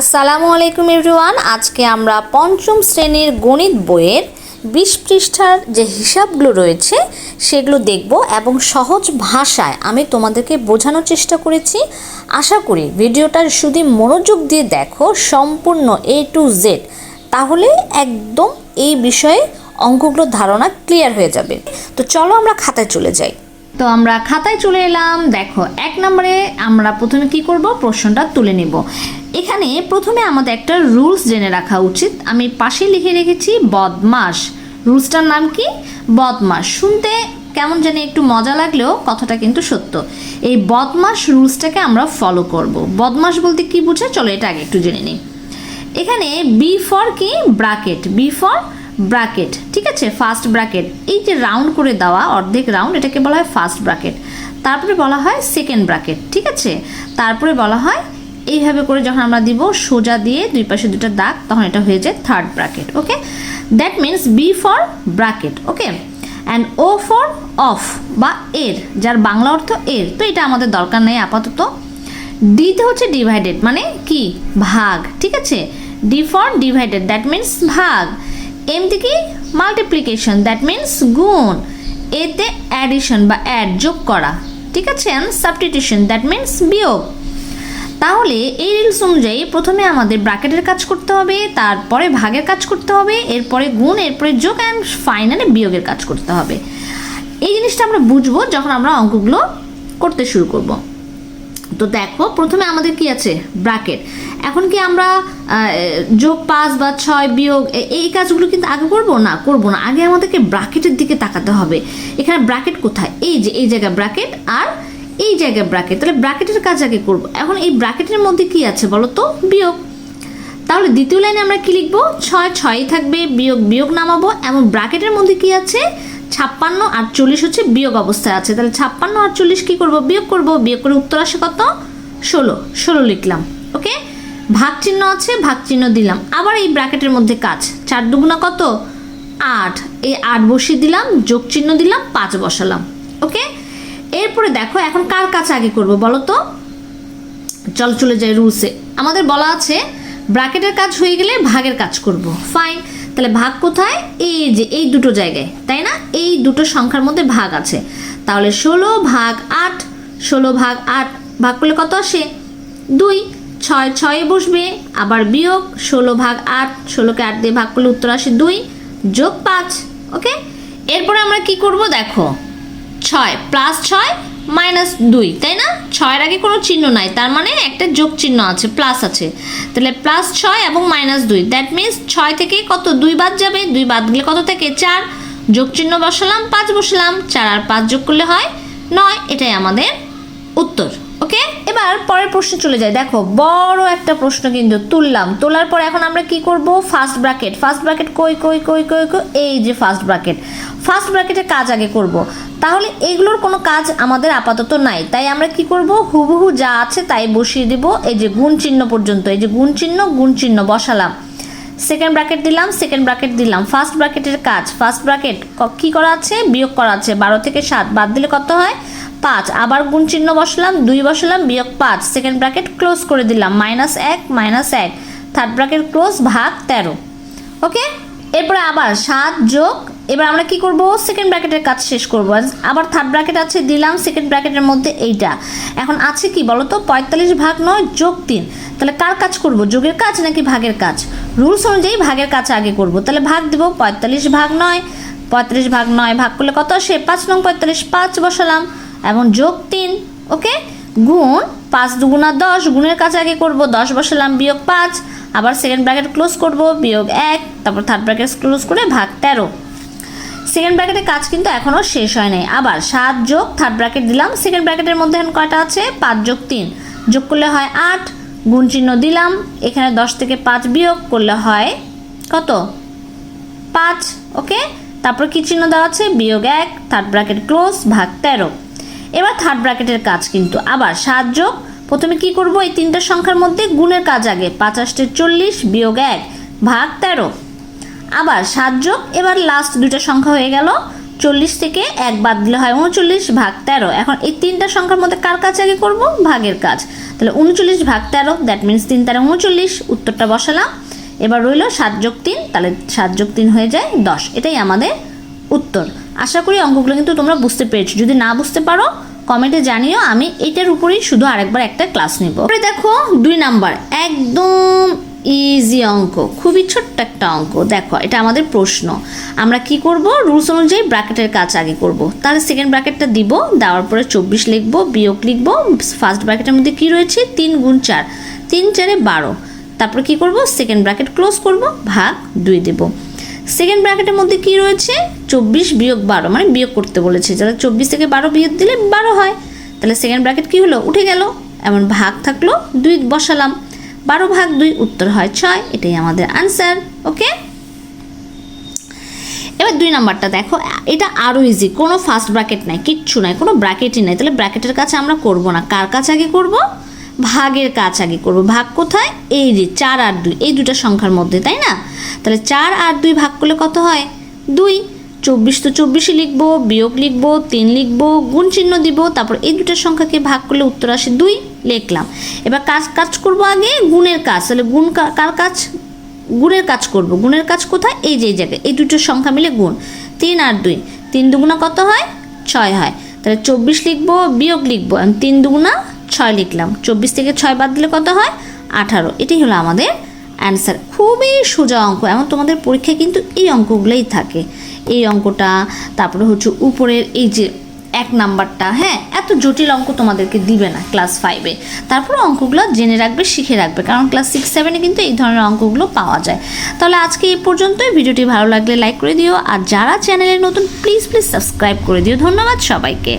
আসসালামু আলাইকুম এভরিওয়ান। আজকে আমরা পঞ্চম শ্রেণীর গণিত বইয়ের 20 পৃষ্ঠার যে হিসাবগুলো রয়েছে সেগুলো দেখব এবং সহজ ভাষায় আমি তোমাদেরকে বোঝানোর চেষ্টা করেছি। আশা করি ভিডিওটা শুধু মনোযোগ দিয়ে দেখো সম্পূর্ণ A to Z, তাহলে একদম এই বিষয়ে অঙ্কগুলোর ধারণা ক্লিয়ার হয়ে যাবে। তো চলো আমরা খাতায় চলে যাই। তো আমরা খাতায় চলে এলাম। দেখো 1 নম্বরে আমরা প্রথমে কি করব, প্রশ্নটা তুলে নেব। এখানে প্রথমে আমাদের একটা রুলস জেনে রাখা উচিত। আমি পাশে লিখে রেখেছি বদমাস। রুলসটার নাম কি? বদমাস। শুনতে কেমন জানি একটু মজা লাগলেও কথাটা কিন্তু সত্য। এই বদমাস রুলসটাকে আমরা ফলো করব। বদমাস বলতে কি বোঝায় চলো এটা আগে একটু জেনে নিই। এখানে বি ফর কি? ব্র্যাকেট। বি ফর ব্র্যাকেট, ঠিক আছে, ফার্স্ট ব্র্যাকেট। এই যে রাউন্ড করে দেওয়া অর্ধেক রাউন্ড, এটাকে বলা হয় ফার্স্ট ব্র্যাকেট। তারপরে বলা হয় সেকেন্ড ব্র্যাকেট, ঠিক আছে। তারপরে বলা হয় এইভাবে করে যখন আমরা দিব সোজা দিয়ে দুই পাশে দুটো দাগ, তখন এটা হয়ে যায় third bracket. Okay, that means B for bracket. Okay, and O for of বা এর, যার বাংলা অর্থ এর, তো এটা আমাদের দরকার নেই আপাতত। ডিতে হচ্ছে ডিভাইডেড, মানে কি? ভাগ, ঠিক আছে। D for divided, that means ভাগ। এমতে কি? মাল্টিপ্লিকেশন, দ্যাট মিনস গুণ। এতে অ্যাডিশন বা অ্যাড, যোগ করা, ঠিক আছে। অ্যান্ড সাবস্টিটিউশন, দ্যাট মিনস বিয়োগ। তাহলে এই রুলস অনুযায়ী প্রথমে আমাদের ব্র্যাকেটের কাজ করতে হবে, তারপরে ভাগের কাজ করতে হবে, এরপরে গুণ, এরপরে যোগ, অ্যান্ড ফাইনালি বিয়োগের কাজ করতে হবে। এই জিনিসটা আমরা বুঝবো যখন আমরা অঙ্কগুলো করতে শুরু করব। তো দেখো প্রথমে আমাদের কি আছে? ব্র্যাকেট। এখন কি আমরা যোগ 5 বা 6 বিয়োগ এই কাজগুলো কিন্তু আগে করবো না, আগে আমাদেরকে ব্র্যাকেটের দিকে তাকাতে হবে। এখানে ব্র্যাকেট কোথায়? এই যে এই জায়গায় ব্র্যাকেট আর এই জায়গায় ব্র্যাকেট, তাহলে ব্র্যাকেটের কাজ আগে করব। এখন এই ব্র্যাকেটের মধ্যে কি আছে বলো তো? বিয়োগ। তাহলে দ্বিতীয় লাইনে আমরা কি লিখবো? 6 থাকবে, বিয়োগ নামাবো। এবং ব্র্যাকেটের মধ্যে কি আছে? 56 আর 40 হচ্ছে বিয়োগ অবস্থায় আছে। তাহলে 56 আর 40 কি করব? বিয়োগ করব। বিয়োগ করে উত্তর আসে কত? 16 লিখলাম। ওকে, ভাগ চিহ্ন আছে, ভাগ চিহ্ন দিলাম। আবার এই ব্র্যাকেটের মধ্যে কাজ, 4 দুগুণা কত? 8। এই 8 বসিয়ে দিলাম, যোগ চিহ্ন দিলাম, 5 বসালাম। ওকে, এরপরে দেখো এখন কার কাজ আগে করব বলো তো? চল চলে যাই রুলসে। আমাদের বলা আছে ব্র্যাকেটের কাজ হয়ে গেলে ভাগের কাজ করব। ফাইন, তাহলে ভাগ কোথায়? এই যে এই দুটো জায়গায়, তাই না? এই দুটো সংখ্যার মধ্যে ভাগ আছে। তাহলে 16 ভাগ 8, 16 ভাগ 8 ভাগ করলে কত আসে? 2। 6 বসবে, আবার বিয়োগ 16 ভাগ 8, 16কে 8 দিয়ে ভাগ করলে উত্তর আসে 2 যোগ 5। ওকে, এরপরে আমরা কি করব দেখো, 6 প্লাস 6 মাইনাস 2, তাই না? 6-এর আগে কোনো চিহ্ন নাই, তার মানে একটা যোগ চিহ্ন আছে, প্লাস আছে। তাহলে প্লাস 6 এবং মাইনাস 2, দ্যাট মিনস 6 থেকে কত? 2 বাদ যাবে। 2 বাদ গেলে কত থেকে? 4। যোগ চিহ্ন বসালাম, 5 বসালাম। 4 আর 5 যোগ করলে হয় 9। এটাই আমাদের উত্তর। ওকে, এবার পরের প্রশ্নে চলে যাই। দেখো বড় একটা প্রশ্ন কিন্তু তুললাম। তোলার পর এখন আমরা কি করব? First bracket. ফার্স্ট ব্র্যাকেট কই? এই যে ফার্স্ট ব্র্যাকেট। ফার্স্ট ব্র্যাকেটের কাজ আগে করব। তাহলে এগুলোর কোনো কাজ আমাদের আপাতত নাই, তাই আমরা কি করব? হুবহু যা আছে তাই বসিয়ে দেব। এই যে গুণ চিহ্ন পর্যন্ত, এই যে গুণ চিহ্ন বসালাম। সেকেন্ড ব্র্যাকেট দিলাম, সেকেন্ড ব্র্যাকেট দিলাম। ফার্স্ট ব্র্যাকেটের কাজ, ফার্স্ট ব্র্যাকেট কি করা আছে? বিয়োগ করা আছে। 12 থেকে 7 বাদ দিলে কত হয়? 5। আবার গুণ চিহ্ন বসলাম, 2 বসালাম, বিয়োগ 5। সেকেন্ড ব্র্যাকেট ক্লোজ করে দিলাম, -1 থার্ড ব্র্যাকেট ক্লোজ, ভাগ 13। ওকে, এরপরে আবার 7 যোগ, এবার আমরা কি করব? সেকেন্ড ব্র্যাকেটের কাজ শেষ করব। আবার থার্ড ব্র্যাকেট আছে, দিলাম সেকেন্ড ব্র্যাকেটের মধ্যে এইটা। এখন আছে কি বলো তো? 45 ভাগ 9 যোগ 3। তাহলে কার কাজ করব? যোগের কাজ নাকি ভাগের কাজ? রুলস অনুযায়ী ভাগের কাজ আগে করব। তাহলে ভাগ দেব, 45 ভাগ 9, 45 ভাগ 9 ভাগ করলে কত আসে? 5 নং 45, 5 বসালাম এবং যোগ 3। ওকে, গুণ 5 দুগুণা 10, গুণের কাজ আগে করব। 10 বসালাম, বিয়োগ 5। আবার সেকেন্ড ব্র্যাকেট ক্লোজ করব, বিয়োগ 1, তারপর থার্ড ব্র্যাকেট ক্লোজ করে ভাগ 13। সেকেন্ড ব্র্যাকেটের কাজ কিন্তু এখনও শেষ হয় নাই। আবার 7 যোগ থার্ড ব্র্যাকেট দিলাম। সেকেন্ড ব্র্যাকেটের মধ্যে এখন কয়টা আছে? 5 যোগ 3, যোগ করলে হয় 8। গুণ চিহ্ন দিলাম, এখানে 10 থেকে 5 বিয়োগ করলে হয় কত? 5। ওকে, তারপর কি চিহ্ন দেওয়া আছে? বিয়োগ 1, থার্ড ব্র্যাকেট ক্লোজ, ভাগ 13। এবার থার্ড ব্র্যাকেটের কাজ কিন্তু আবার 7 যোগ, প্রথমে কি করব? এই তিনটা সংখ্যার মধ্যে গুণের কাজ আগে, 5 × 40 বিয়োগ 1 ভাগ 13। আবার 7 যোগ, এবার লাস্ট দুইটা সংখ্যা হয়ে গেল, 40 থেকে 1 বাদ দিলে হয় 39 ভাগ 13। এখন এই তিনটা সংখ্যার মধ্যে কার কাজ আগে করব? ভাগের কাজ। তাহলে 39 ভাগ 13, দ্যাট মিনস 3 × 39, উত্তরটা বসালাম। এবার রইল 7 + 3, তাহলে 7 + 3 হয়ে যায় 10। এটাই আমাদের উত্তর। আশা করি অঙ্কগুলো কিন্তু তোমরা বুঝতে পেরেছো। যদি না বুঝতে পারো কমেন্টে জানিও, আমি এটার উপরেই শুধু আরেকবার একটা ক্লাস নিব। পরে দেখো 2 নাম্বার, একদম ইজি অঙ্ক, খুবই ছোট্ট একটা অঙ্ক। দেখো এটা আমাদের প্রশ্ন, আমরা কি করব, রুলস অনুযায়ী ব্র্যাকেটের কাজ আগে করব। তাহলে সেকেন্ড ব্র্যাকেটটা দিব, দেওয়ার পরে 24 লিখব, বিয়োগ লিখব, ফার্স্ট ব্র্যাকেটের মধ্যে কি রয়েছে 3 × 4, 3 × 4 = 12। তারপর কি করব, সেকেন্ড ব্র্যাকেট ক্লোজ করব, ভাগ 2 দেব। সেকেন্ড ব্র্যাকেটের মধ্যে কি রয়েছে 24 বিয়োগ 12, মানে বিয়োগ করতে বলেছে, যাতে 24 থেকে 12 বিয়োগ দিলে 12 হয়। তাহলে সেকেন্ড ব্র্যাকেট কি হলো, উঠে গেল, এমন ভাগ থাকলো 2 বসালাম, 12 ভাগ 2, উত্তর হয় 6। এটাই আমাদের আনসার। ওকে, এবার 2 নাম্বারটা দেখো, এটা আরও ইজি, কোনো ফার্স্ট ব্র্যাকেট নাই, কিচ্ছু নাই, কোনো ব্র্যাকেটই নাই। তাহলে ব্র্যাকেটের কাছে আমরা করব না, কার কাছে আগে করব, ভাগের কাজ আগে করব। ভাগ কোথায়, এই যে 4 আর 2, এই দুটো সংখ্যার মধ্যে, তাই না? তাহলে 4 আর 2 ভাগ করলে কত হয় 2। 24 তো 24ই লিখবো, বিয়োগ লিখবো, 3 লিখবো, গুণ চিহ্ন দিব, তারপর এই দুটো সংখ্যাকে ভাগ করলে উত্তর আসে 2, লিখলাম। এবার কাজ করব আগে গুণের কাজ। তাহলে গুণ কার কাজ, গুণের কাজ করব। গুণের কাজ কোথায়, এই যে এই জায়গায়, এই দুটো সংখ্যা মিলে গুণ, 3 আর 2, 3 দুগুণা কত হয় 6 হয়। তাহলে 24 লিখবো, বিয়োগ লিখবো, 3 দুগুণা 6 লিখলাম, 24 থেকে 6 বাদ দিলে কত হয় 18। এটাই হলো আমাদের অ্যান্সার। খুবই সোজা অঙ্ক, এমন তোমাদের পরীক্ষায় কিন্তু এই অঙ্কগুলোই থাকে। এই অঙ্কটা, তারপরে হচ্ছে উপরের এই যে 1 নাম্বারটা, হ্যাঁ, এত জটিল অঙ্ক তোমাদেরকে দিবে না ক্লাস 5-এ। তারপরে অঙ্কগুলো জেনে রাখবে, শিখে রাখবে, কারণ ক্লাস 6-7-এ কিন্তু এই ধরনের অঙ্কগুলো পাওয়া যায়। তাহলে আজকে এই পর্যন্তই। ভিডিওটি ভালো লাগলে লাইক করে দিও, আর যারা চ্যানেলে নতুন প্লিজ সাবস্ক্রাইব করে দিও। ধন্যবাদ সবাইকে।